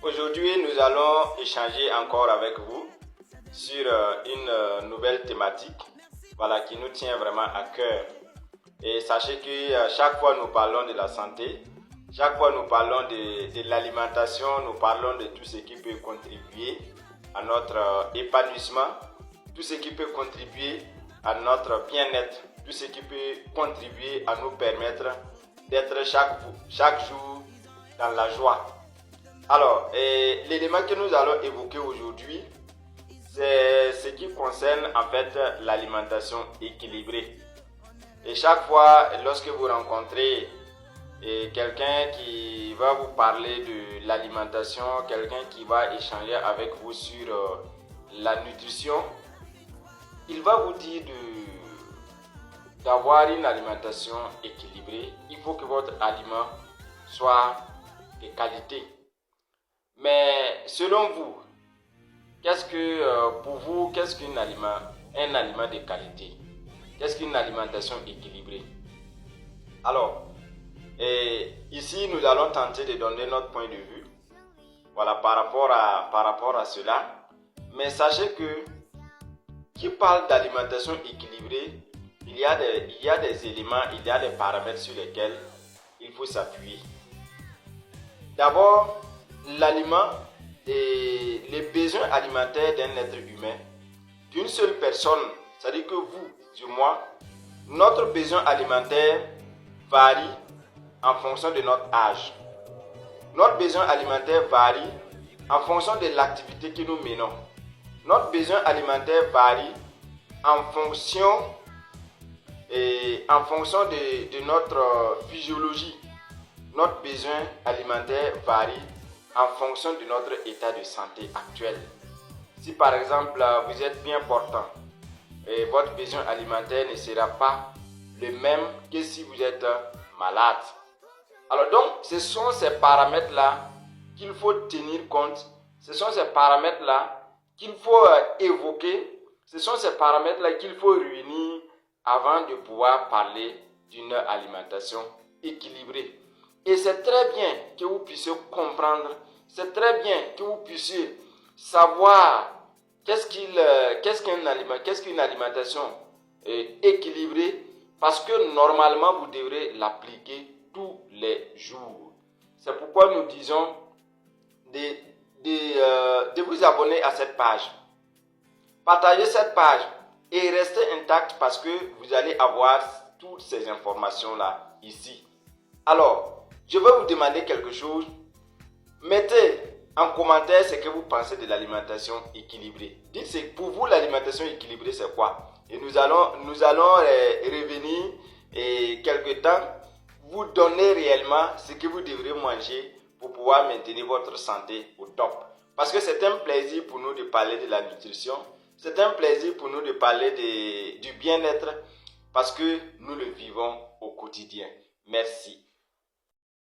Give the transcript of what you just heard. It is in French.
Aujourd'hui, nous allons échanger encore avec vous sur une nouvelle thématique qui nous tient vraiment à cœur. Et sachez que chaque fois nous parlons de la santé, chaque fois nous parlons de l'alimentation, nous parlons de tout ce qui peut contribuer à notre épanouissement, tout ce qui peut contribuer à notre bien-être, tout ce qui peut contribuer à nous permettre d'être chaque jour dans la joie. Alors, l'élément que nous allons évoquer aujourd'hui, c'est ce qui concerne en fait l'alimentation équilibrée. Et chaque fois, lorsque vous rencontrez quelqu'un qui va vous parler de l'alimentation, quelqu'un qui va échanger avec vous sur la nutrition, il va vous dire d'avoir une alimentation équilibrée. Il faut que votre aliment soit de qualité. Mais selon vous, qu'est-ce qu'un aliment de qualité? Qu'est-ce qu'une alimentation équilibrée? Alors, ici nous allons tenter de donner notre point de vue, par rapport à cela. Mais sachez que qui parle d'alimentation équilibrée, il y a des éléments, il y a des paramètres sur lesquels il faut s'appuyer. D'abord, l'aliment et les besoins alimentaires d'un être humain, d'une seule personne, c'est-à-dire que vous, du moi, notre besoin alimentaire varie en fonction de notre âge. Notre besoin alimentaire varie en fonction de l'activité que nous menons. Notre besoin alimentaire varie en fonction de notre physiologie. Notre besoin alimentaire varie en fonction de notre état de santé actuel. Si par exemple vous êtes bien portant, votre besoin alimentaire ne sera pas le même que si vous êtes malade. Alors donc, ce sont ces paramètres-là qu'il faut tenir compte. Ce sont ces paramètres-là qu'il faut évoquer. Ce sont ces paramètres-là qu'il faut réunir avant de pouvoir parler d'une alimentation équilibrée. Et c'est très bien que vous puissiez comprendre, c'est très bien que vous puissiez savoir qu'est-ce qu'une alimentation équilibrée, parce que normalement vous devrez l'appliquer tous les jours. C'est pourquoi nous disons de vous abonner à cette page. Partagez cette page et restez intact parce que vous allez avoir toutes ces informations-là ici. Alors, je vais vous demander quelque chose. Mettez en commentaire ce que vous pensez de l'alimentation équilibrée. Dites pour vous l'alimentation équilibrée c'est quoi? Et nous allons revenir quelque temps vous donner réellement ce que vous devrez manger pour pouvoir maintenir votre santé au top. Parce que c'est un plaisir pour nous de parler de la nutrition. C'est un plaisir pour nous de parler du bien-être parce que nous le vivons au quotidien. Merci.